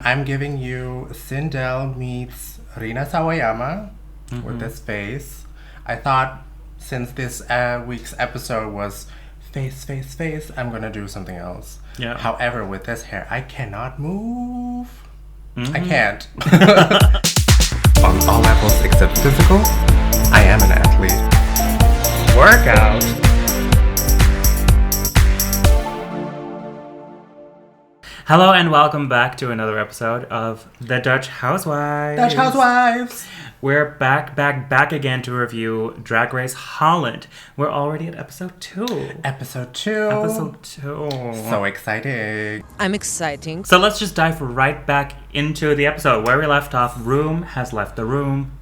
I'm giving you Sindel meets Rina Sawayama with this face. I thought since this week's episode was face, I'm gonna do something else. Yeah. However, with this hair, I cannot move. I can't. On all levels except physical, I am an athlete. Workout. Hello and welcome back to another episode of The Dutch Housewives. Dutch Housewives! We're back again to review Drag Race Holland. We're already at episode 2. Episode 2. So exciting. I'm exciting. So let's just dive right back into the episode. Where we left off, Roem has left the room.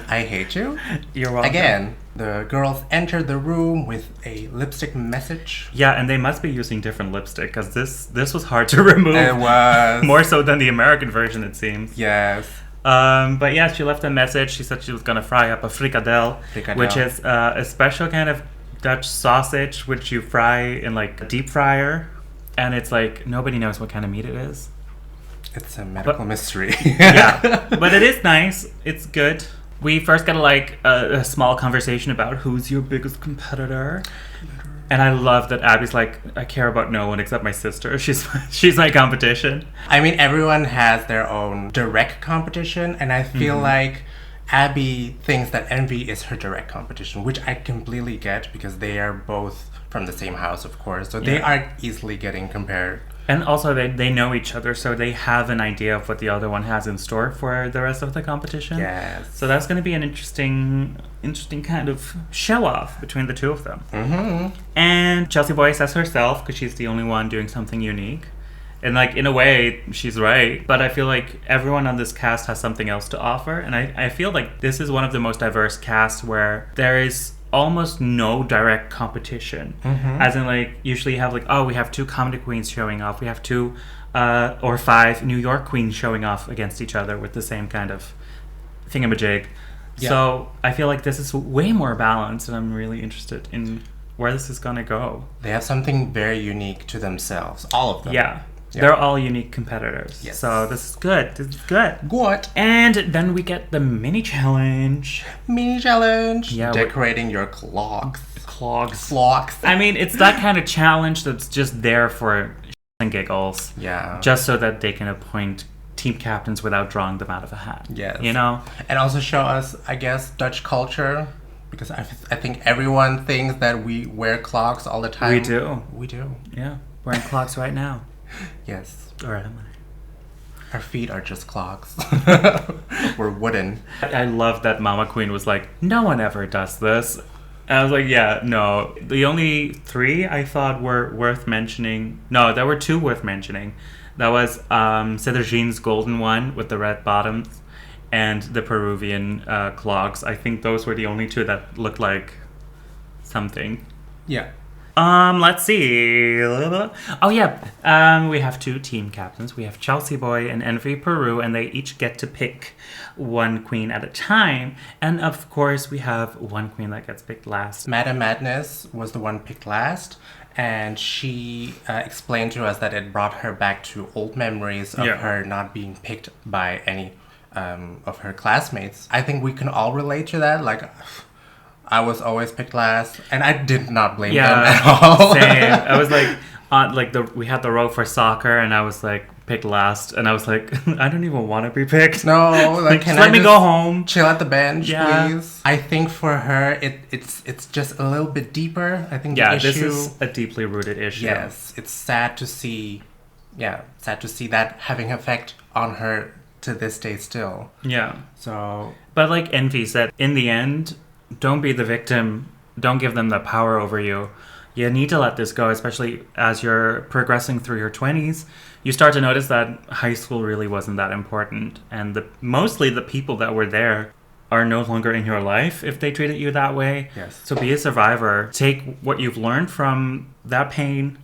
I hate you. You're welcome. Again, the girls entered the room with a lipstick message. Yeah, and they must be using different lipstick because this was hard to remove. It was. More so than the American version, it seems. Yes. But yeah, she left a message. She said she was going to fry up a frikadel, which is a special kind of Dutch sausage which you fry in like a deep fryer. And it's like, nobody knows what kind of meat it is. It's a medical mystery. Yeah, but it is nice. It's good. We first get a small conversation about who's your biggest competitor. And I love that Abby's like, I care about no one except my sister. She's my competition. I mean, everyone has their own direct competition, and I feel like Abby thinks that Envy is her direct competition, which I completely get because they are both from the same house, of course. So they are easily getting compared. And also, they know each other, so they have an idea of what the other one has in store for the rest of the competition. Yes. So that's going to be an interesting kind of show-off between the two of them. Mm-hmm. And Chelsea Boy says herself, because she's the only one doing something unique. And, like, in a way, she's right. But I feel like everyone on this cast has something else to offer. And I feel like this is one of the most diverse casts where there is almost no direct competition. As in, like, usually you have like, oh, we have 2 comedy queens showing off, we have 2 or 5 New York queens showing off against each other with the same kind of thingamajig. So I feel like this is way more balanced, and I'm really interested in where this is gonna go. They have something very unique to themselves, all of them. Yeah. They're all unique competitors. Yes. So this is good. Good. And then we get the mini challenge. Yeah, decorating your clogs. Clogs. I mean, it's that kind of challenge that's just there for and giggles. Yeah. Just so that they can appoint team captains without drawing them out of a hat. Yes. You know? And also show us, I guess, Dutch culture. Because I think everyone thinks that we wear clogs all the time. We do. Yeah. Wearing clogs right now. Yes. Or am I? Our feet are just clogs. We're wooden. I love that Mama Queen was like, no one ever does this. And I was like, yeah, no. The only 3 I thought were worth mentioning. No, there were 2 worth mentioning. That was Sederginne's golden one with the red bottoms and the Peruvian clogs. I think those were the only 2 that looked like something. Yeah. Let's see. Oh, yeah. We have 2 team captains. We have Chelsea Boy and Envy Peru, and they each get to pick one queen at a time. And, of course, we have one queen that gets picked last. Madame Madness was the one picked last, and she explained to us that it brought her back to old memories of her not being picked by any of her classmates. I think we can all relate to that. Like, I was always picked last, and I did not blame them at all. Same. I was like, we had the row for soccer, and I was like picked last, and I was like, I don't even want to be picked. No, like, can let me go home, chill at the bench, please. I think for her, it's just a little bit deeper. I think the issue, this is a deeply rooted issue. Yes, it's sad to see. Yeah, sad to see that having effect on her to this day still. Yeah. So, but like Envy said, in the end, don't be the victim. Don't give them the power over you. You need to let this go, especially as you're progressing through your 20s. You start to notice that high school really wasn't that important. And mostly the people that were there are no longer in your life if they treated you that way. Yes. So be a survivor. Take what you've learned from that pain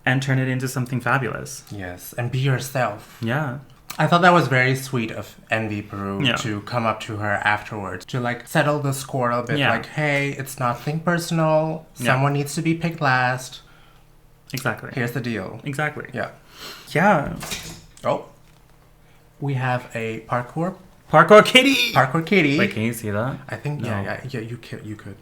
and turn it into something fabulous. Yes, and be yourself. Yeah. I thought that was very sweet of Envy Peru to come up to her afterwards to like settle the score a bit. Like, hey, it's nothing personal. Someone needs to be picked last. Exactly. Here's the deal. Exactly. Yeah. Yeah. Oh. We have a parkour. Parkour kitty! Parkour kitty. Wait, can you see that? I think, No. yeah, you could.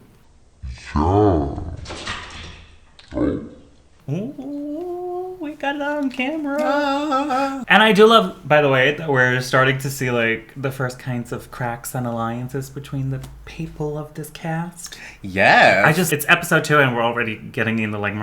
Ooh, we got it on camera. And I do love, by the way, that we're starting to see like the first kinds of cracks and alliances between the people of this cast. Yes. It's episode 2 and we're already getting into like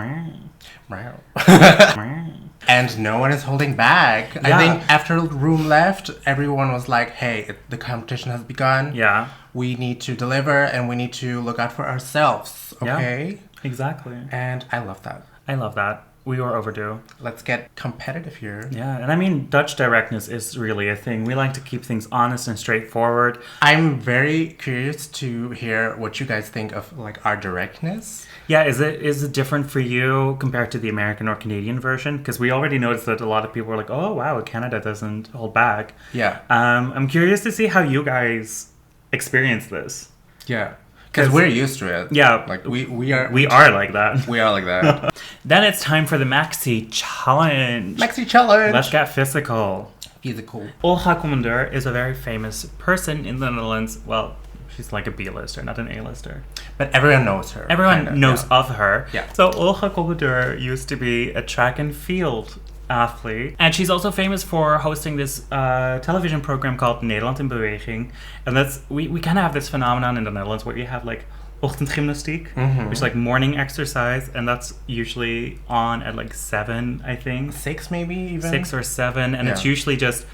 and no one is holding back. Yeah. I think after Roem left, everyone was like, hey, the competition has begun. Yeah. We need to deliver and we need to look out for ourselves. Okay? Yeah, exactly. And I love that. I love that. We were overdue. Let's get competitive here. Yeah, and I mean, Dutch directness is really a thing. We like to keep things honest and straightforward. I'm very curious to hear what you guys think of like our directness. Yeah, is it different for you compared to the American or Canadian version? Because we already noticed that a lot of people were like, oh wow, Canada doesn't hold back. Yeah. I'm curious to see how you guys experience this. Yeah. Because we're used to it. Yeah. Like we are like that. We are like that. Then it's time for the Maxi Challenge. Maxi Challenge. Let's get physical. Physical. Olga Commander is a very famous person in the Netherlands. Well, she's like a B-lister, not an A-lister. But everyone knows her. Everyone knows of her. Yeah. So Olga Commander used to be a track and field athlete. And she's also famous for hosting this television program called Nederland in Beweging. And that's we kind of have this phenomenon in the Netherlands where you have like ochtendgymnastiek, which is like morning exercise, and that's usually on at like 7, I think. 6 maybe even? 6 or 7, and it's usually just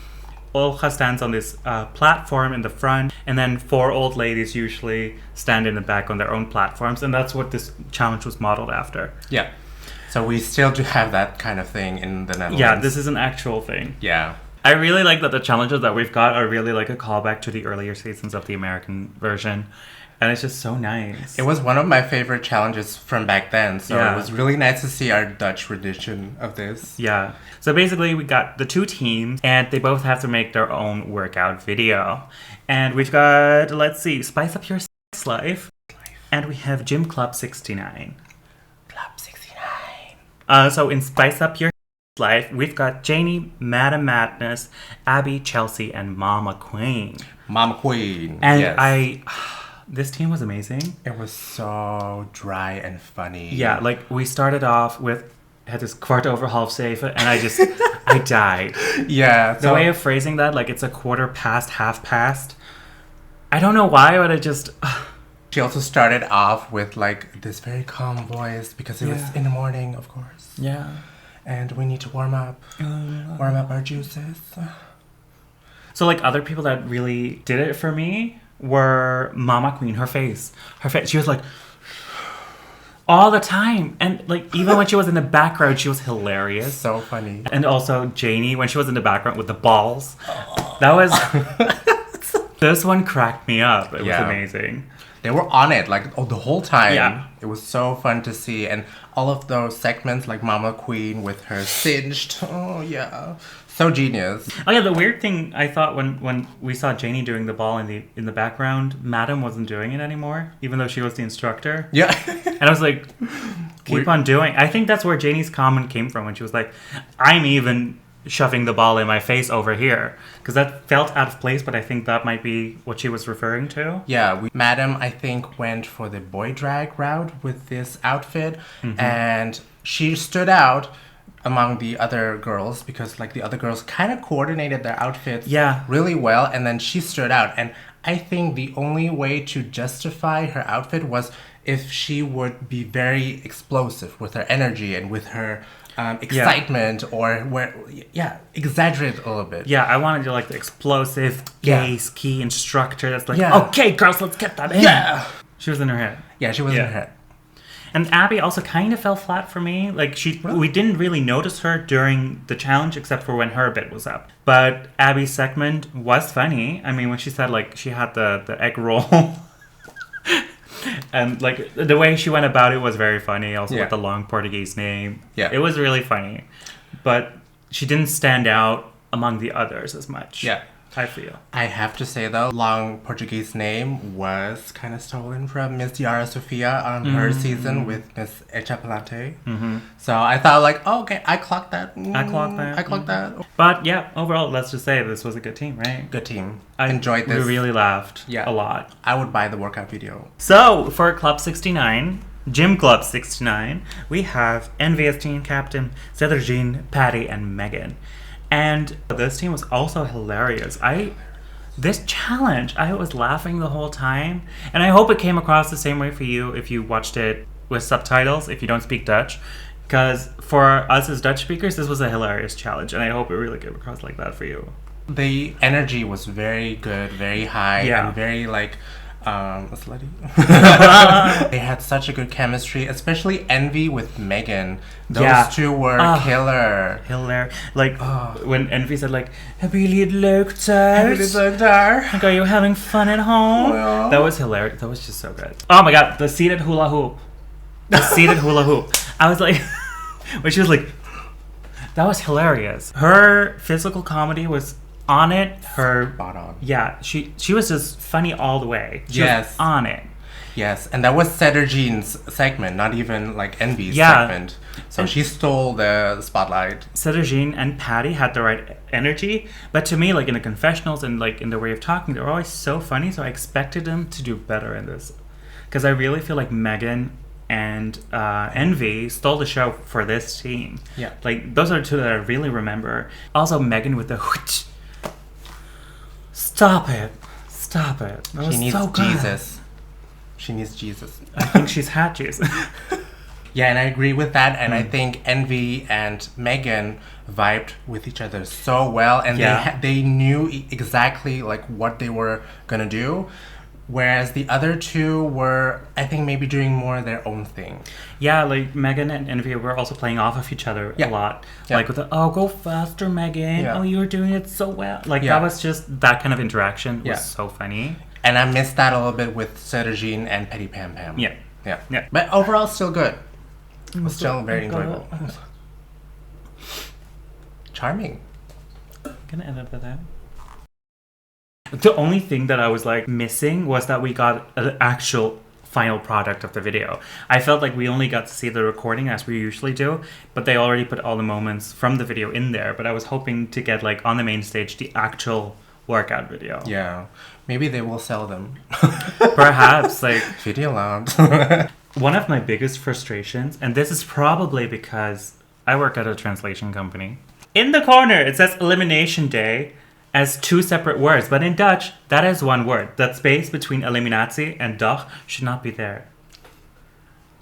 Olga stands on this platform in the front, and then 4 old ladies usually stand in the back on their own platforms, and that's what this challenge was modeled after. Yeah. So we still do have that kind of thing in the Netherlands. Yeah, this is an actual thing. Yeah. I really like that the challenges that we've got are really like a callback to the earlier seasons of the American version. And it's just so nice. It was one of my favorite challenges from back then. So it was really nice to see our Dutch rendition of this. Yeah. So basically we got the 2 teams and they both have to make their own workout video. And we've got, let's see, Spice Up Your Sex Life. And we have Gym Club 69. Club 69. So in Spice Up Your Life, we've got Janey, Madam Madness, Abby, Chelsea, and Mama Queen. Mama Queen. And yes. This team was amazing. It was so dry and funny. Yeah, like we started off had this kwart over half zeven, and I died. Yeah. The way of phrasing that, like it's a quarter past, half past. I don't know why, but it just... She also started off with like this very calm voice because it was in the morning, of course. Yeah. And we need to warm up our juices. So like other people that really did it for me were Mama Queen. Her face, she was like all the time, and like even when she was in the background, she was hilarious. So funny. And also Janey when she was in the background with the balls. That was this one cracked me up. It was amazing. They were on it like the whole time. Yeah. It was so fun to see, and all of those segments like Mama Queen with her singed. Oh yeah. So genius. Oh yeah, the weird thing I thought when we saw Janey doing the ball in the background, Madam wasn't doing it anymore, even though she was the instructor. Yeah. And I was like, keep on doing. I think that's where Janey's comment came from when she was like, I'm even shoving the ball in my face over here. Because that felt out of place, but I think that might be what she was referring to. Yeah, Madam, I think, went for the boy drag route with this outfit, and she stood out among the other girls because like the other girls kind of coordinated their outfits really well, and then she stood out. And I think the only way to justify her outfit was if she would be very explosive with her energy and with her excitement, or exaggerate a little bit. Yeah, I wanted to like the explosive gay ski instructor that's like, okay girls, let's get that in. Yeah. She was in her head. Yeah, she was in her head. And Abby also kind of fell flat for me. Like we didn't really notice her during the challenge except for when her bit was up. But Abby's segment was funny. I mean, when she said like she had the egg roll, and like the way she went about it was very funny. Also with the long Portuguese name, it was really funny. But she didn't stand out among the others as much. Yeah. I feel. I have to say though, long Portuguese name was kind of stolen from Miss Yara Sofia on her season with Miss Echapalante. So I thought like, oh, okay, I clocked that. I clocked that. But yeah, overall, let's just say this was a good team, right? Good team. I enjoyed this. We really laughed a lot. I would buy the workout video. So for Club 69, Gym Club 69, we have Envy as team captain, Sederginne, Patty, and Megan. And this team was also hilarious. This challenge, I was laughing the whole time. And I hope it came across the same way for you if you watched it with subtitles, if you don't speak Dutch. Because for us as Dutch speakers, this was a hilarious challenge. And I hope it really came across like that for you. The energy was very good, very high, and very like... slutty. They had such a good chemistry, especially Envy with Megan. Those two were killer. Like when Envy said like, "Hebben jullie het leuk thuis? Like, are you having fun at home?" Yeah. That was hilarious. That was just so good. Oh my god, the seated hula hoop. I was like, when she was like, that was hilarious. Her physical comedy was on it. Spot on. Yeah, she was just funny all the way. She was on it. Yes, and that was Sederginne's segment, not even like Envy's segment. So she stole the spotlight. Sederginne and Patty had the right energy, but to me, like in the confessionals and like in the way of talking, they were always so funny. So I expected them to do better in this, because I really feel like Megan and Envy stole the show for this team. Yeah, like those are the two that I really remember. Also, Megan with the whoosh. Stop it. That was so good. She needs Jesus. I think she's had Jesus. Yeah, and I agree with that. And I think Envy and Megan vibed with each other so well. And they knew exactly like what they were going to do. Whereas the other two were, I think, maybe doing more their own thing. Yeah, like Megan and Envy were also playing off of each other a lot. Yeah. Like with the, oh, go faster, Megan. Yeah. Oh, you're doing it so well. Like that was just, that kind of interaction was so funny. And I missed that a little bit with Sederginne and Petty Pam-Pam. Yeah. But overall, still good. It was still very enjoyable. Charming. I'm gonna end up with that. The only thing that I was like missing was that we got an actual final product of the video. I felt like we only got to see the recording as we usually do, but they already put all the moments from the video in there. But I was hoping to get like on the main stage the actual workout video. Yeah, maybe they will sell them. Perhaps like video lounge. One of my biggest frustrations, and this is probably because I work at a translation company. In the corner it says Elimination Day as two separate words, but in Dutch, that is one word. That space between eliminatie and dag should not be there.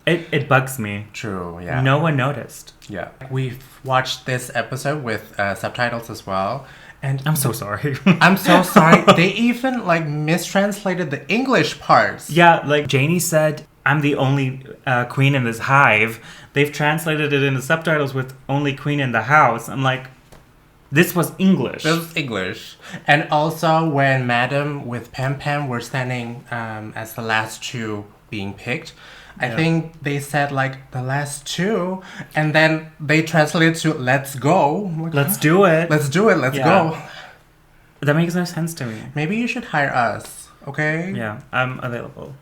It bugs me. True, yeah. No one noticed. Yeah. We've watched this episode with subtitles as well. And I'm so sorry. I'm so sorry. They even like mistranslated the English parts. Yeah, like Janey said, I'm the only queen in this hive. They've translated it in the subtitles with only queen in the house. I'm like, this was English. This was English. And also when Madam with Pam-Pam were standing as the last two being picked, I think they said like the last two, and then they translated to let's go. Like, let's do it. Let's do it. Let's go. That makes no sense to me. Maybe you should hire us, okay? Yeah, I'm available.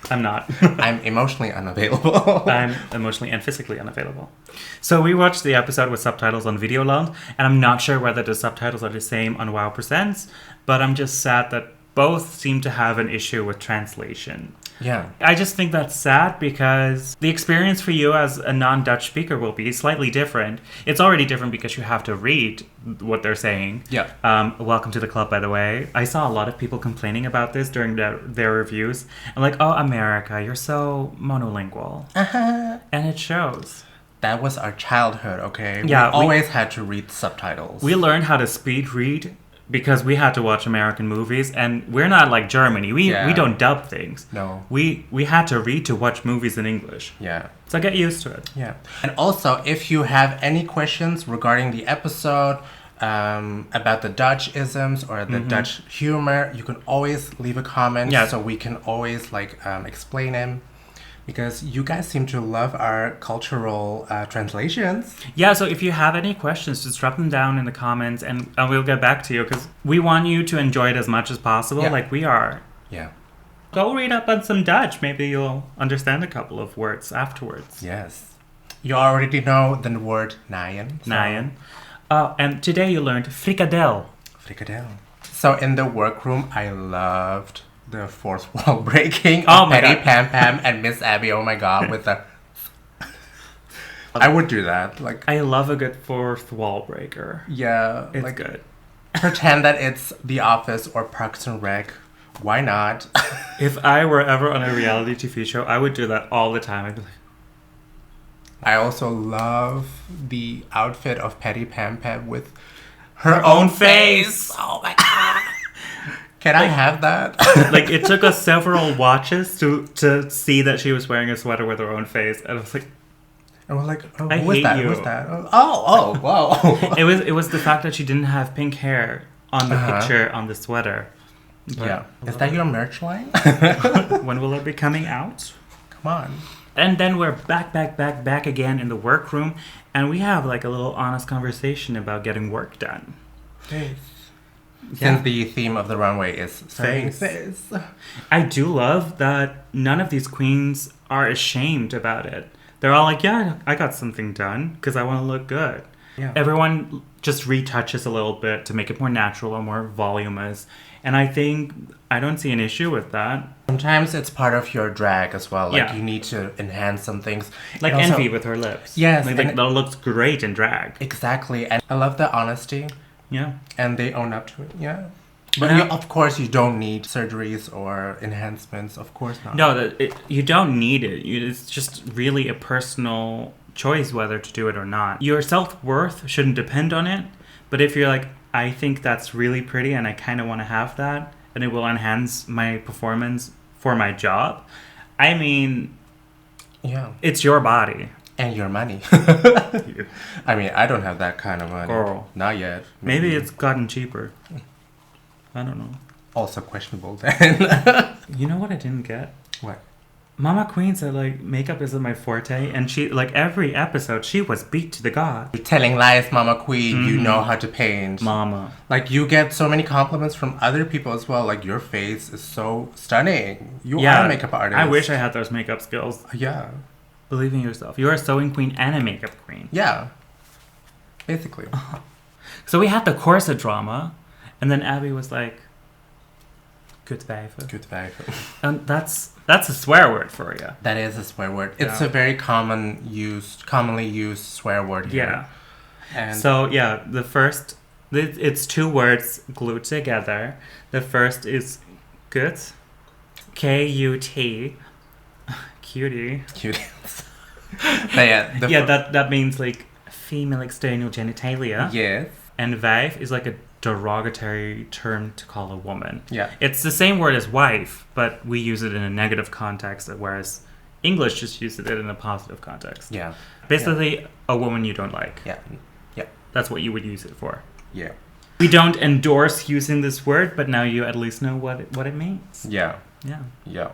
I'm not. I'm emotionally unavailable. I'm emotionally and physically unavailable. So we watched the episode with subtitles on Videoland, and I'm not sure whether the subtitles are the same on WoW Presents, but I'm just sad that both seem to have an issue with translation. Yeah. I just think that's sad because the experience for you as a non-Dutch speaker will be slightly different. It's already different because you have to read what they're saying. Yeah. Welcome to the club, by the way. I saw a lot of people complaining about this during their reviews. I'm like, oh, America, you're so monolingual. Uh-huh. And it shows. That was our childhood, okay? Yeah, we always had to read subtitles. We learned how to speed read because we had to watch American movies, and we're not like Germany. We don't dub things. No. We had to read to watch movies in English. Yeah. So get used to it. Yeah. And also, if you have any questions regarding the episode, about the Dutch isms or the Dutch humor, you can always leave a comment so we can always like explain them. Because you guys seem to love our cultural translations. Yeah, so if you have any questions, just drop them down in the comments and we'll get back to you because we want you to enjoy it as much as possible, like we are. Yeah. Go read up on some Dutch. Maybe you'll understand a couple of words afterwards. Yes. You already know the word naaien. So. Naaien. And today you learned frikadel. Frikadel. So in the workroom, I loved the fourth wall breaking of Petty, Pam-Pam, and Miss Abby. Oh my god, with the... I would do that. Like, I love a good fourth wall breaker. Yeah. It's like, good. Pretend that it's The Office or Parks and Rec. Why not? If I were ever on a reality TV show, I would do that all the time. I'd be like... I also love the outfit of Petty Pam-Pam with her own face. Oh my god. Can I have that? Like, it took us several watches to see that she was wearing a sweater with her own face. And I was like... And we're like, oh, I hate that? you. What's that? Oh, whoa. It was the fact that she didn't have pink hair on the picture on the sweater. But yeah. Is that your merch line? When will it be coming out? Come on. And then we're back again in the workroom, and we have like a little honest conversation about getting work done. Face. Since the theme of the runway is face. I do love that none of these queens are ashamed about it. They're all like, yeah, I got something done because I want to look good. Yeah. Everyone just retouches a little bit to make it more natural or more voluminous. And I think I don't see an issue with that. Sometimes it's part of your drag as well. Like, Yeah. you need to enhance some things. Like And also, Envy with her lips. Yes. Like that looks great in drag. Exactly. And I love the honesty. Yeah. And they own up to it. Yeah. But of course, you don't need surgeries or enhancements. Of course not. No, you don't need it. It's just really a personal choice whether to do it or not. Your self-worth shouldn't depend on it. But if you're like, I think that's really pretty and I kind of want to have that and it will enhance my performance for my job, I mean, yeah, it's your body. And your money. I mean, I don't have that kind of money. Girl. Not yet. Maybe it's gotten cheaper. I don't know. Also questionable then. You know what I didn't get? What? Mama Queen said, like, makeup isn't my forte. And she, like, every episode, she was beat to the god. You're telling lies, Mama Queen. You know how to paint. Mama. Like, you get so many compliments from other people as well. Like, your face is so stunning. You are a makeup artist. I wish I had those makeup skills. Yeah. Believe in yourself. You're a sewing queen and a makeup queen. Yeah. Basically. So we had the corset drama. And then Abby was like, "Good wijven." Good wijven. And that's a swear word for you. That is a swear word. It's a very commonly used swear word here. Yeah. And so yeah, it's two words glued together. The first is gut, K-U-T, cutie. Cuties. That means like female external genitalia. Yes. And wijf is like a derogatory term to call a woman. Yeah. It's the same word as wife, but we use it in a negative context, whereas English just uses it in a positive context. Yeah. Basically, a woman you don't like. Yeah. Yeah. That's what you would use it for. Yeah. We don't endorse using this word, but now you at least know what it means. Yeah. Yeah. Yeah.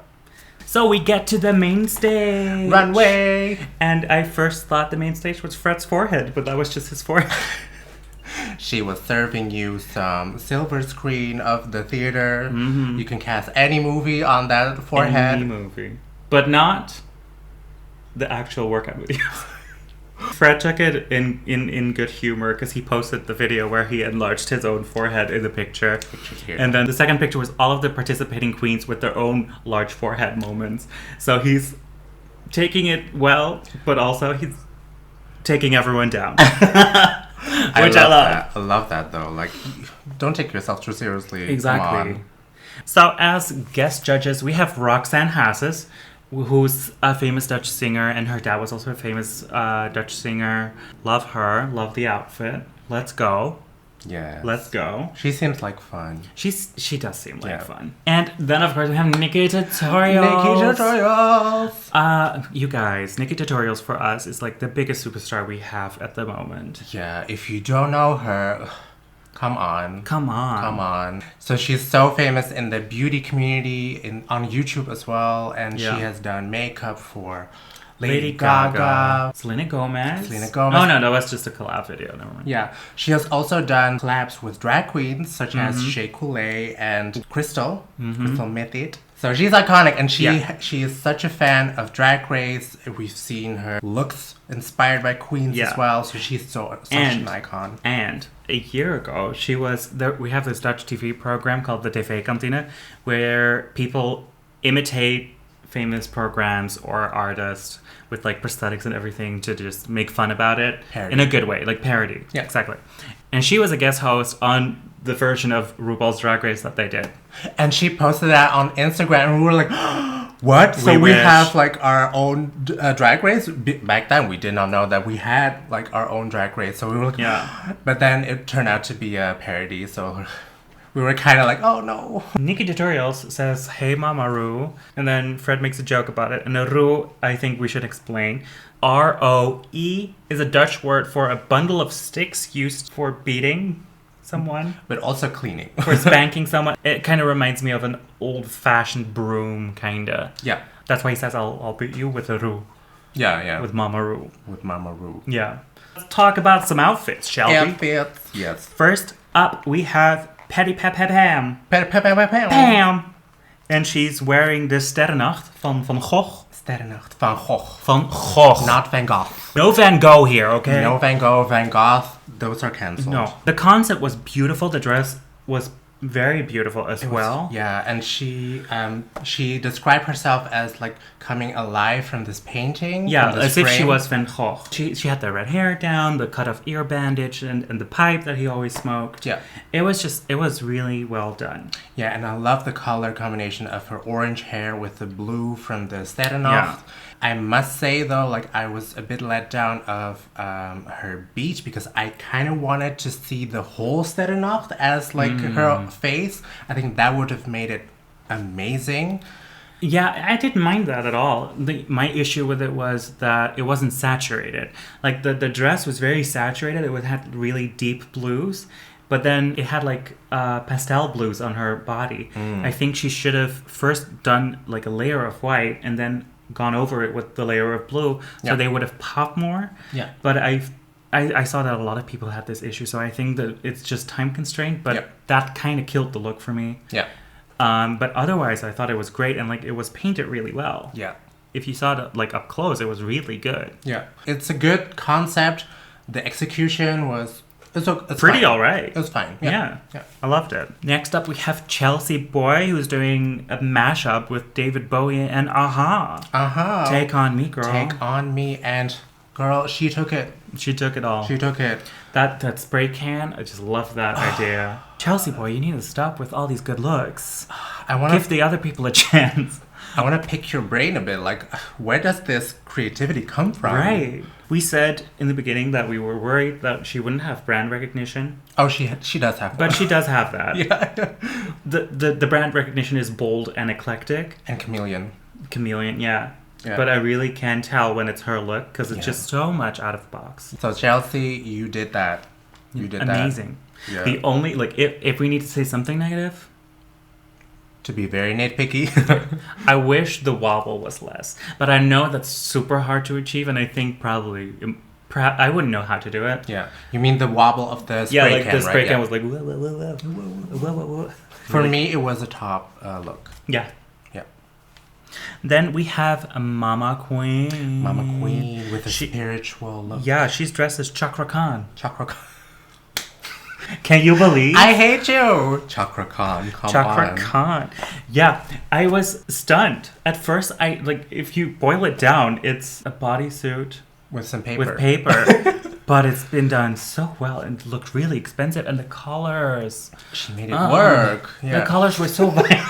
So we get to the main stage. Runway. And I first thought the main stage was Fred's forehead, but that was just his forehead. She was serving you some silver screen of the theater. Mm-hmm. You can cast any movie on that forehead. Any movie. But not the actual workout videos. Fred took it in good humor because he posted the video where he enlarged his own forehead in the picture. And then the second picture was all of the participating queens with their own large forehead moments. So he's taking it well, but also he's taking everyone down. Which I love. That. I love that though. Like, don't take yourself too seriously. Exactly. So as guest judges, we have Roxanne Hazes, who's a famous Dutch singer, and her dad was also a famous Dutch singer. Love her. Love the outfit. Let's go. Yeah. Let's go. She seems like fun. She does seem like fun. And then of course we have Nikki Tutorials. Nikki Tutorials. You guys, Nikki Tutorials for us is like the biggest superstar we have at the moment. Yeah, if you don't know her, Come on. Come on. Come on. So she's so famous in the beauty community on YouTube as well. And she has done makeup for Lady Gaga. Selena Gomez. Oh, no, that was just a collab video. Never mind. Yeah. She has also done collabs with drag queens such as Shea Coulee and Crystal Method. So she's iconic, and she is such a fan of Drag Race. We've seen her looks inspired by queens as well, so she's such an icon. And a year ago, she was there. We have this Dutch TV program called the TV-kantine, where people imitate famous programs or artists with like prosthetics and everything to just make fun about it in a good way, like parody. Yeah, exactly. And she was a guest host on the version of RuPaul's Drag Race that they did. And she posted that on Instagram, and we were like, what? So we have like our own Drag Race? Back then, we did not know that we had like our own Drag Race. So we were like, but then it turned out to be a parody. So we were kind of like, oh no. Nikki Tutorials says, hey Mama Ru. And then Fred makes a joke about it. And Ru, I think we should explain. R-O-E is a Dutch word for a bundle of sticks used for beating someone. But also cleaning. For spanking someone. It kind of reminds me of an old-fashioned broom, kind of. Yeah. That's why he says, I'll beat you with a Ru. Yeah, yeah. With Mama Ru. With Mama Ru. Yeah. Let's talk about some outfits, shall we? Outfits, yes. First up, we have Pam. Pam. And she's wearing the Sterrennacht van Gogh. Sterrennacht van Gogh. Van Gogh. Not Van Gogh. No Van Gogh here, okay? No Van Gogh, Van Gogh. Those are cancelled. No. The concept was beautiful. The dress was very beautiful as well. Yeah, and she described herself as like coming alive from this painting. Yeah, as if she was Van Gogh. She had the red hair down, the cut off ear bandage, and the pipe that he always smoked. Yeah. It was really well done. Yeah, and I love the color combination of her orange hair with the blue from the Sterrennacht. Yeah. I must say though, like I was a bit let down of her beach because I kind of wanted to see the whole Sterrennacht as like her face. I think that would have made it amazing. Yeah, I didn't mind that at all. My issue with it was that it wasn't saturated. Like the dress was very saturated. It had really deep blues. But then it had like pastel blues on her body. I think she should have first done like a layer of white and then gone over it with the layer of blue, so they would have popped more. Yeah. But I saw that a lot of people had this issue, so I think that it's just time constraint. But that kind of killed the look for me. Yeah. But otherwise, I thought it was great, and like it was painted really well. Yeah. If you saw it like up close, it was really good. Yeah. It's a good concept. The execution was. It's pretty fine. All right. It was fine. Yeah. I loved it. Next up, we have Chelsea Boy, who's doing a mashup with David Bowie and a-ha. Take on me, girl. Take on me, and girl, she took it. She took it all. She took it. That spray can, I just love that idea. Chelsea Boy, you need to stop with all these good looks. Give the other people a chance. I want to pick your brain a bit. Like, where does this creativity come from? Right. We said in the beginning that we were worried that she wouldn't have brand recognition. Oh, she does have that. But she does have that. Yeah. The brand recognition is bold and eclectic. And chameleon. Yeah. But I really can tell when it's her look because it's just so much out of the box. So Chelsea, you did that. You did that. Amazing. Yeah. The only, like, if we need to say something negative... To be very nitpicky. I wish the wobble was less. But I know that's super hard to achieve, and I think probably I wouldn't know how to do it. Yeah. You mean the wobble of the spray can, right? Yeah, like the spray can was like... Whoa, whoa, whoa, whoa, whoa, whoa, whoa. For me, it was a top look. Yeah. Yeah. Then we have Mama Queen. Mama Queen with a spiritual look. Yeah, she's dressed as Chakra Khan. Can you believe? I hate you! Chakra Khan, come Chakra on. Khan. Yeah, I was stunned. At first, if you boil it down, it's a bodysuit. With some paper. But it's been done so well and looked really expensive. And the colors. She made it work. Yeah. The colors were so vibrant.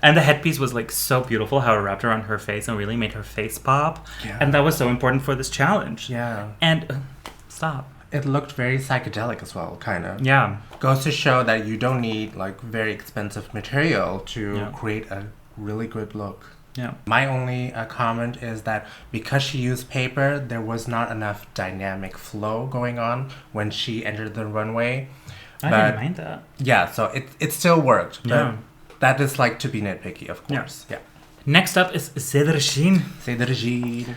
And the headpiece was like so beautiful how it wrapped around her face and really made her face pop. Yeah. And that was so important for this challenge. Yeah. And stop. It looked very psychedelic as well, kind of. Yeah. Goes to show that you don't need like very expensive material to create a really good look. Yeah. My only comment is that because she used paper, there was not enough dynamic flow going on when she entered the runway. I didn't mind that. Yeah, so it still worked. Yeah. But that is like to be nitpicky, of course. Yeah. Next up is Sederginne. Sederginne.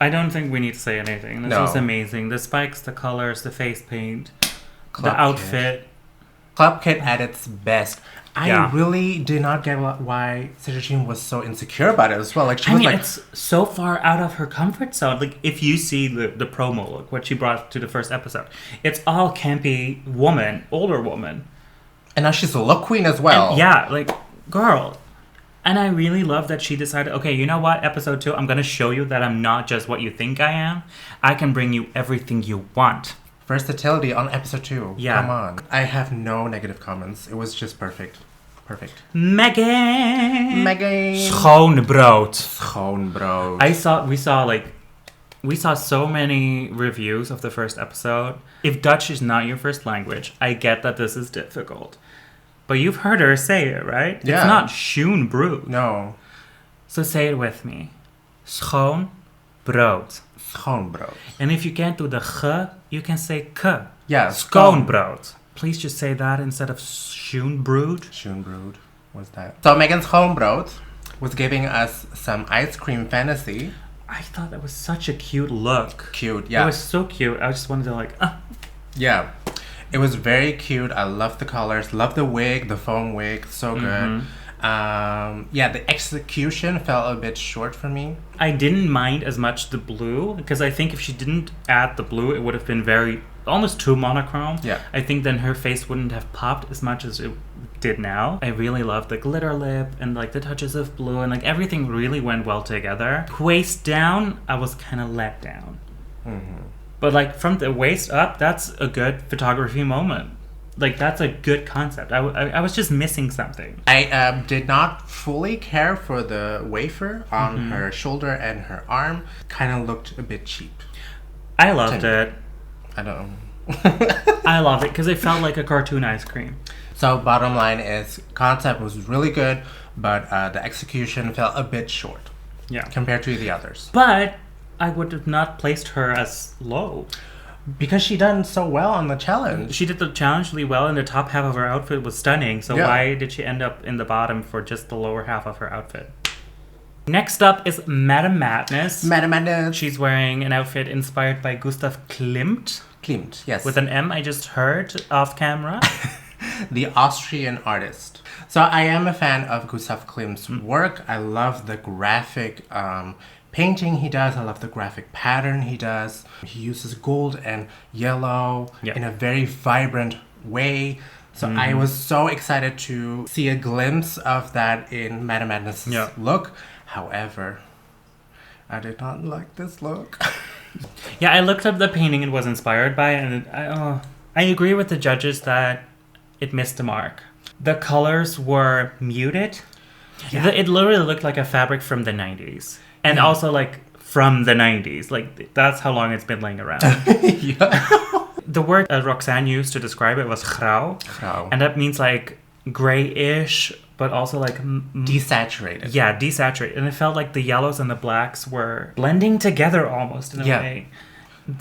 I don't think we need to say anything. This No. was amazing. The spikes, the colors, the face paint, Club the outfit. Club Kit at its best. I Yeah. really did not get why Sederginne was so insecure about it as well. Like she was like, it's so far out of her comfort zone. Like, if you see the promo look, what she brought to the first episode, it's all campy woman, older woman. and now she's a look queen as well. And yeah, like, girl. And I really love that she decided, okay, you know what, episode 2, I'm going to show you that I'm not just what you think I am. I can bring you everything you want. Versatility on episode 2. Yeah. Come on. I have no negative comments. It was just perfect. Perfect. Megan! Schoonbrood. Schoonbrood. We saw so many reviews of the first episode. If Dutch is not your first language, I get that this is difficult. But you've heard her say it, right? Yeah. It's not Schoonbrood. No. So say it with me. Schoonbrood. Schoonbrood. And if you can't do the g, you can say k. Yeah. Schoonbrood. Please just say that instead of Schoonbrood. Schoonbrood. What's that? So Megan Schoonbrood was giving us some ice cream fantasy. I thought that was such a cute look. Cute, yeah. It was so cute. I just wanted to like, Yeah. It was very cute. I love the colors. Love the wig, the foam wig. So good. Yeah, the execution fell a bit short for me. I didn't mind as much the blue, because I think if she didn't add the blue, it would have been almost too monochrome. Yeah. I think then her face wouldn't have popped as much as it did now. I really love the glitter lip and like the touches of blue, and like everything really went well together. Waist down, I was kind of let down. But like from the waist up, that's a good photography moment. Like that's a good concept. I was just missing something. I did not fully care for the wafer on her shoulder and her arm. Kind of looked a bit cheap. I loved it. I don't know. I loved it because it felt like a cartoon ice cream. So bottom line is, concept was really good, but the execution fell a bit short. Yeah. Compared to the others. But I would have not placed her as low. Because she done so well on the challenge. She did the challenge really well, and the top half of her outfit was stunning. So why did she end up in the bottom for just the lower half of her outfit? Next up is Madame Madness. Madame Madness. She's wearing an outfit inspired by Gustav Klimt. Klimt, yes. With an M, I just heard off camera. The Austrian artist. So I am a fan of Gustav Klimt's work. I love the graphic painting he does. I love the graphic pattern he does. He uses gold and yellow in a very vibrant way. So I was so excited to see a glimpse of that in Madame Madness' look. However, I did not like this look. Yeah, I looked up the painting it was inspired by, and I agree with the judges that it missed the mark. The colors were muted. Yeah. It literally looked like a fabric from the 90s. And also like from the 90s. Like that's how long it's been laying around. The word Roxanne used to describe it was grauw. And that means like grayish, but also like desaturated. Yeah, desaturated. And it felt like the yellows and the blacks were blending together almost in a way.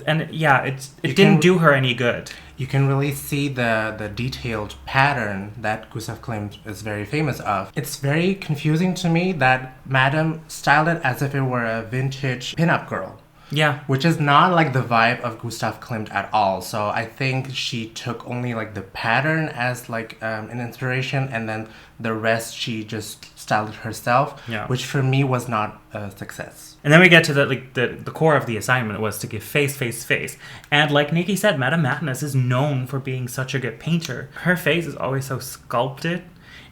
And yeah, it didn't do her any good. You can really see the detailed pattern that Gustav Klimt is very famous of. It's very confusing to me that Madame styled it as if it were a vintage pinup girl. Yeah. Which is not like the vibe of Gustav Klimt at all. So I think she took only like the pattern as like an inspiration, and then the rest she just styled it herself, which for me was not a success. And then we get to the core of the assignment was to give face. And like Nikki said, Madame Madness is known for being such a good painter. Her face is always so sculpted.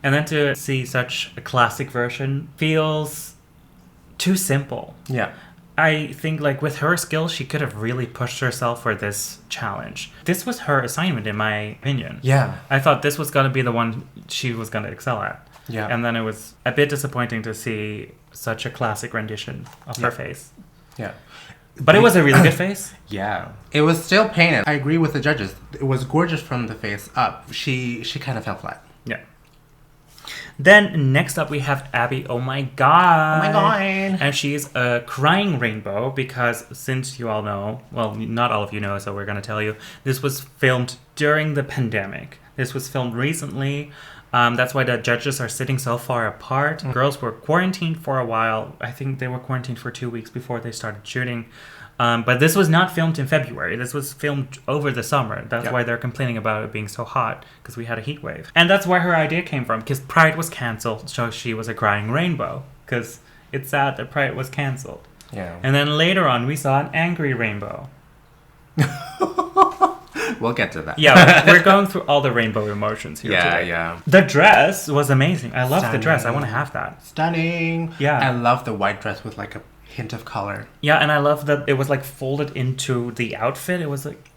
And then to see such a classic version feels too simple. Yeah. I think like with her skills, she could have really pushed herself for this challenge. This was her assignment, in my opinion. Yeah. I thought this was going to be the one she was going to excel at. Yeah. And then it was a bit disappointing to see such a classic rendition of her face. Yeah. But it was a really good face. Yeah. It was still painted. I agree with the judges. It was gorgeous from the face up. She kind of fell flat. Yeah. Then next up we have Abby Oh My God. Oh my God. And she's a crying rainbow because since you all know, well, not all of you know, so we're going to tell you, this was filmed during the pandemic. This was filmed recently. That's why the judges are sitting so far apart. Girls were quarantined for a while. I think they were quarantined for 2 weeks before they started shooting. But this was not filmed in February. This was filmed over the summer. That's why they're complaining about it being so hot, because we had a heat wave. And that's where her idea came from, because Pride was cancelled, so she was a crying rainbow, because it's sad that Pride was cancelled. Yeah. And then later on, we saw an angry rainbow. We'll get to that. Yeah, we're going through all the rainbow emotions here today. Yeah. The dress was amazing. I love the dress. I want to have that. Stunning. Yeah. I love the white dress with like a hint of color. Yeah, and I love that it was like folded into the outfit. It was like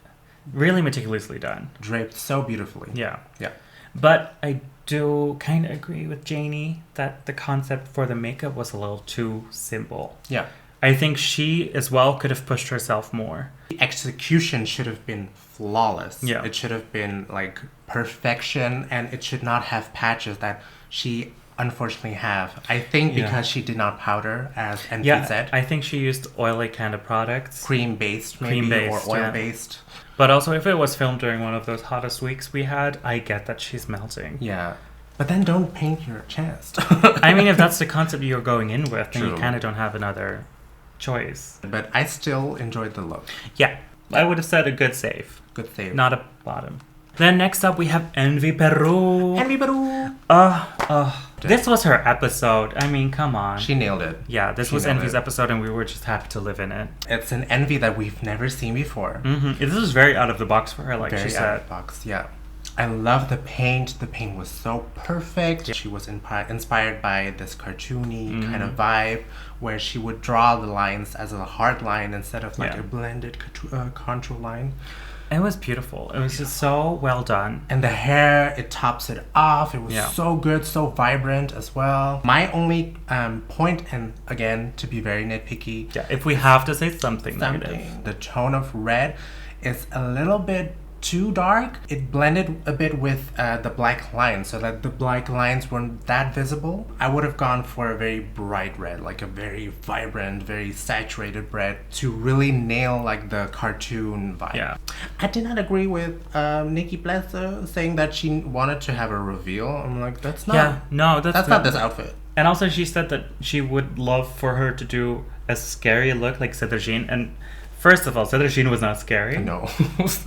really meticulously done. Draped so beautifully. Yeah. Yeah. But I do kind of agree with Janey that the concept for the makeup was a little too simple. Yeah. I think she as well could have pushed herself more. The execution should have been flawless. Yeah. It should have been like perfection, and it should not have patches that she unfortunately have. I think because she did not powder, as Envy said. I think she used oily kind of products. Cream-based maybe, or oil-based. But also if it was filmed during one of those hottest weeks we had, I get that she's melting. Yeah. But then don't paint your chest. I mean, if that's the concept you're going in with, then True. you kind of don't have another choice. But I still enjoyed the look. Yeah. I would have said a good save. Good save. Not a bottom. Then next up we have Envy Peru. Envy Peru. This was her episode. I mean, come on. She nailed it. Yeah, this was Envy's episode and we were just happy to live in it. It's an Envy that we've never seen before. Mm-hmm. This was very out of the box for her, like Very she said. out of the box, yeah. I love the paint. The paint was so perfect. She was inspired by this cartoony kind of vibe where she would draw the lines as a hard line instead of like a blended contour line. It was beautiful. It was just so well done. And the hair, it tops it off. It was so good, so vibrant as well. My only point, and again, to be very nitpicky. Yeah, if we have to say something negative. The tone of red is a little bit too dark. It blended a bit with the black lines so that the black lines weren't that visible. I would have gone for a very bright red, like a very vibrant, very saturated red to really nail like the cartoon vibe. Yeah. I did not agree with Nikki Blesser saying that she wanted to have a reveal. I'm like, that's not. Yeah, no, that's not this outfit. And also she said that she would love for her to do a scary look like Sederginne. And first of all, Sederginne was not scary. No.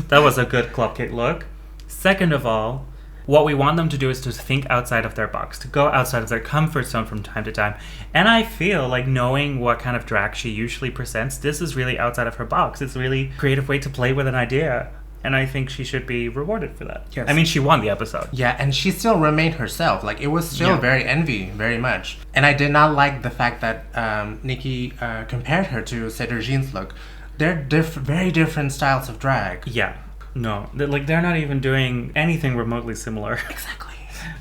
That was a good club kit look. Second of all, what we want them to do is to think outside of their box, to go outside of their comfort zone from time to time. And I feel like knowing what kind of drag she usually presents, this is really outside of her box. It's a really creative way to play with an idea. And I think she should be rewarded for that. Yes. I mean, she won the episode. Yeah, and she still remained herself. Like, it was still very Envy, very much. And I did not like the fact that Nikki compared her to Sederginne's look. They're very different styles of drag. Yeah. No. They're not even doing anything remotely similar. Exactly.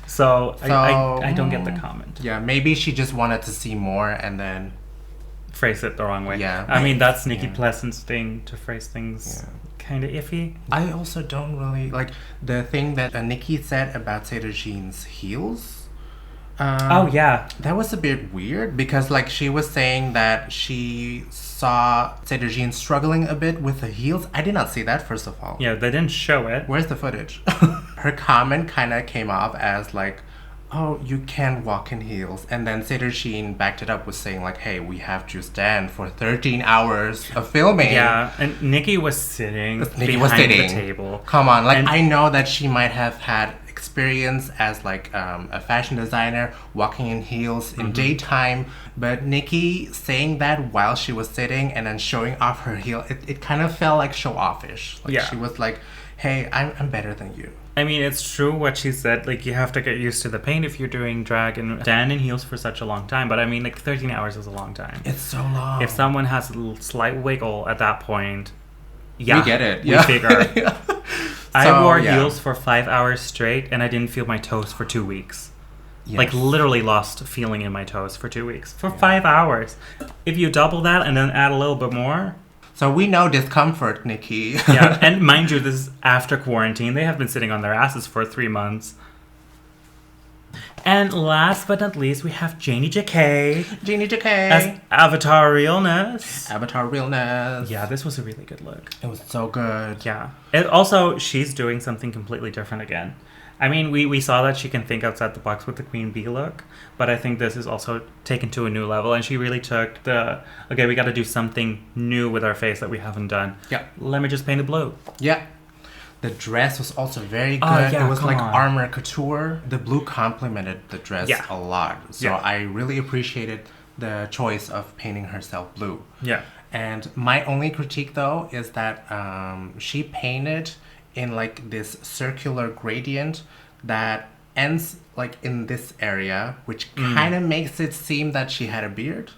So I don't get the comment. Yeah, maybe she just wanted to see more and then phrase it the wrong way. Yeah. I mean, that's Nikki Pleasant's thing, to phrase things kind of iffy. I also don't really like the thing that Nikki said about Sederginne's heels. That was a bit weird because like she was saying that she saw Sederginne struggling a bit with the heels. I did not see that, first of all. Yeah, they didn't show it. Where's the footage? Her comment kind of came off as like, oh, you can walk in heels. And then Sederginne backed it up with saying like, hey, we have to stand for 13 hours of filming. Yeah, and Nikki was sitting behind the table. Come on, like, I know that she might have had experience as like a fashion designer walking in heels in daytime, but Nikki saying that while she was sitting and then showing off her heel, it kind of felt like show-offish. Like she was like, hey, I'm better than you. I mean, it's true what she said. Like, you have to get used to the pain if you're doing drag and stand in heels for such a long time. But I mean, like, 13 hours is a long time. It's so long. If someone has a slight wiggle at that point, we get it. We figure. I wore heels for 5 hours straight, and I didn't feel my toes for 2 weeks. Yes. Like, literally lost feeling in my toes for 2 weeks. For 5 hours. If you double that and then add a little bit more... So we know discomfort, Nikki. Yeah, and mind you, this is after quarantine. They have been sitting on their asses for 3 months. And last but not least, we have Janey Jacké. Janey Jacké. As Avatar Realness. Avatar Realness. Yeah, this was a really good look. It was so good. Yeah. And also, she's doing something completely different again. I mean, we saw that she can think outside the box with the Queen Bee look, but I think this is also taken to a new level, and she really took okay, we got to do something new with our face that we haven't done. Yeah. Let me just paint it blue. Yeah. The dress was also very good. Yeah, it was like armor couture. The blue complemented the dress a lot. So I really appreciated the choice of painting herself blue. Yeah. And my only critique, though, is that she painted in like this circular gradient that ends like in this area, which kind of makes it seem that she had a beard.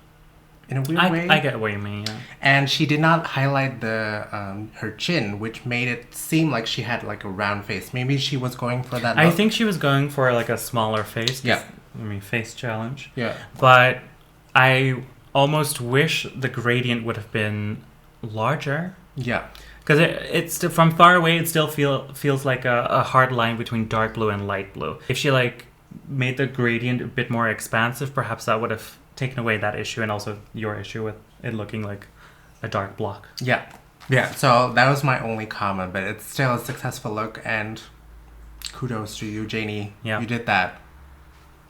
In a weird way. I get what you mean, yeah. And she did not highlight her chin, which made it seem like she had like a round face. Maybe she was going for that look. I think she was going for like a smaller face. Yeah. I mean, face challenge. Yeah. But I almost wish the gradient would have been larger. Yeah. Because it's from far away, it still feels like a hard line between dark blue and light blue. If she like made the gradient a bit more expansive, perhaps that would have taken away that issue and also your issue with it looking like a dark block. Yeah. Yeah, so that was my only comment, but it's still a successful look, and kudos to you, Janey. Yeah. You did that.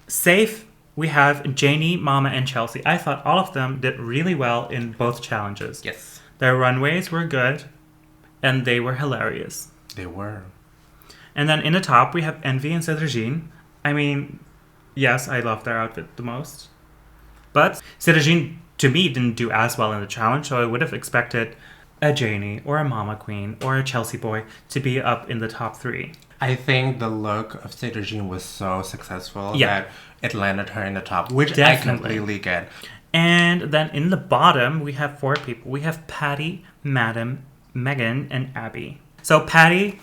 Safe, we have Janey, Mama, and Chelsea. I thought all of them did really well in both challenges. Yes. Their runways were good, and they were hilarious. They were. And then in the top, we have Envy and Sederginne. I mean, yes, I love their outfit the most. But Sederginne, to me, didn't do as well in the challenge, so I would have expected a Janey or a Mama Queen or a Chelsea Boy to be up in the top 3. I think the look of Sederginne was so successful that it landed her in the top, which I completely get. And then in the bottom, we have 4 people. We have Patty, Madam, Megan, and Abby. So Patty,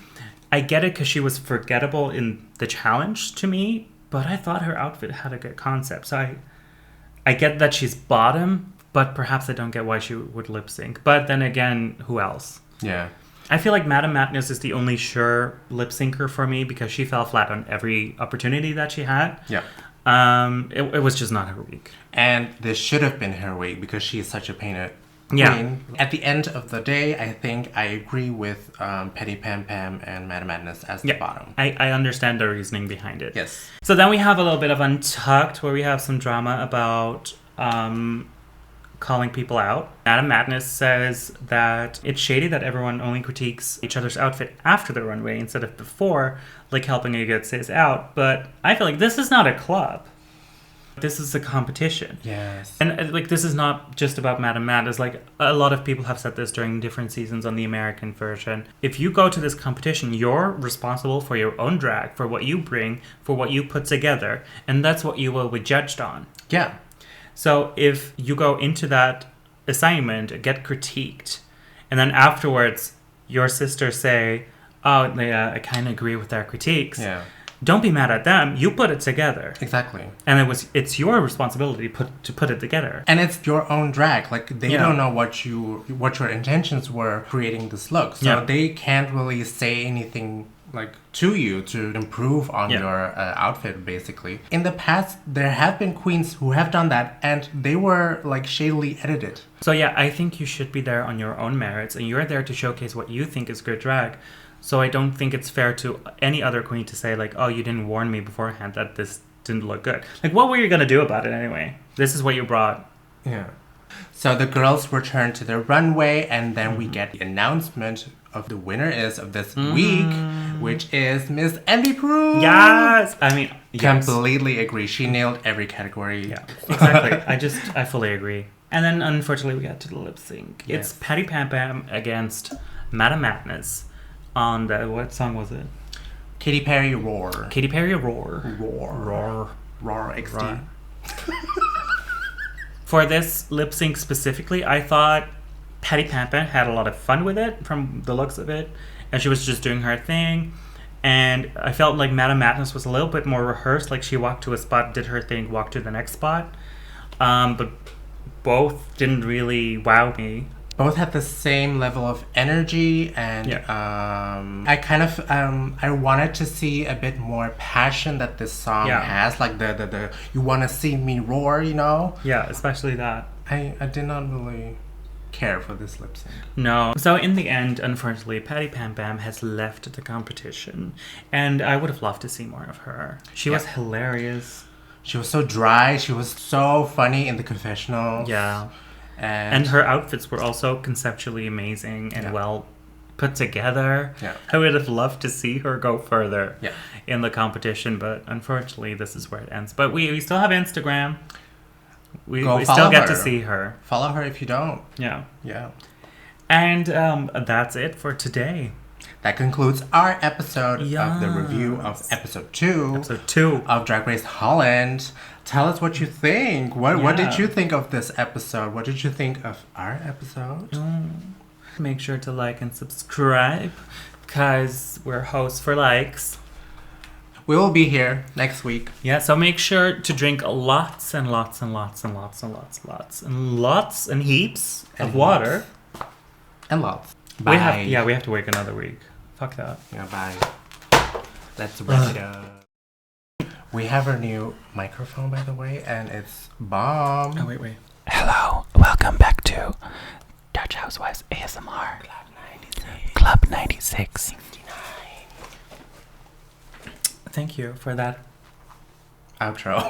I get it because she was forgettable in the challenge to me, but I thought her outfit had a good concept. So I get that she's bottom, but perhaps I don't get why she would lip sync. But then again, who else? Yeah. I feel like Madame Madness is the only sure lip syncer for me because she fell flat on every opportunity that she had. Yeah. It was just not her week. And this should have been her week because she is such a painted queen. Yeah. At the end of the day, I think I agree with Petty Pam-Pam and Madame Madness as the bottom. I understand the reasoning behind it. Yes. So then we have a little bit of Untucked where we have some drama about calling people out. Madame Madness says that it's shady that everyone only critiques each other's outfit after the runway instead of before, like helping you get sis out. But I feel like this is not a club. This is a competition. Yes. And like this is not just about Madame Madness. Like a lot of people have said this during different seasons on the American version. If you go to this competition, you're responsible for your own drag, for what you bring, for what you put together. And that's what you will be judged on. Yeah. So if you go into that assignment, get critiqued, and then afterwards your sisters say, oh, I kind of agree with their critiques. Yeah. Don't be mad at them. You put it together. Exactly. And it's your responsibility to put it together. And it's your own drag. Like they don't know what your intentions were creating this look. So they can't really say anything like to you to improve on your outfit basically. In the past there have been queens who have done that and they were like shadily edited. So I think you should be there on your own merits and you're there to showcase what you think is good drag. So I don't think it's fair to any other queen to say like, oh, you didn't warn me beforehand that this didn't look good. Like, what were you going to do about it anyway? This is what you brought. Yeah. So the girls return to the runway and then we get the announcement of the winner is of this week, which is Miss Envy Peru. Yes! I mean, completely agree. She nailed every category. Yeah, exactly. I fully agree. And then unfortunately we got to the lip sync. Yes. It's Petty Pam-Pam against Madame Madness. On the, what song was it? Katy Perry Roar. Katy Perry Roar. Roar XD. For this lip sync specifically, I thought Petty Pam-Pam had a lot of fun with it from the looks of it. And she was just doing her thing. And I felt like Madame Madness was a little bit more rehearsed. Like she walked to a spot, did her thing, walked to the next spot. But both didn't really wow me. both had the same level of energy, and I kind of I wanted to see a bit more passion that this song has, like the you want to see me roar, you know? Yeah, especially that. I did not really care for this lip sync. No. So in the end, unfortunately, Patty Pam-Pam has left the competition, and I would have loved to see more of her. She was hilarious. She was so dry. She was so funny in the confessional. Yeah. And her outfits were also conceptually amazing and well put together. Yeah. I would have loved to see her go further in the competition, but unfortunately, this is where it ends. But we still have Instagram. We still get to see her. Follow her if you don't. Yeah. Yeah. And that's it for today. That concludes our episode of the review of episode 2. Episode 2 of Drag Race Holland. Tell us what you think. What did you think of this episode? What did you think of our episode? Make sure to like and subscribe, because we're hosts for likes. We will be here next week. Yeah, so make sure to drink lots and lots and lots and lots and lots and lots and lots and heaps of water. And lots. Bye. We have to wait another week. Fuck that. Yeah, bye. Let's wrap it up. We have our new microphone, by the way, and it's bomb. Oh, wait. Hello, welcome back to Dutch Housewives ASMR. Club 96. 69. Thank you for that outro.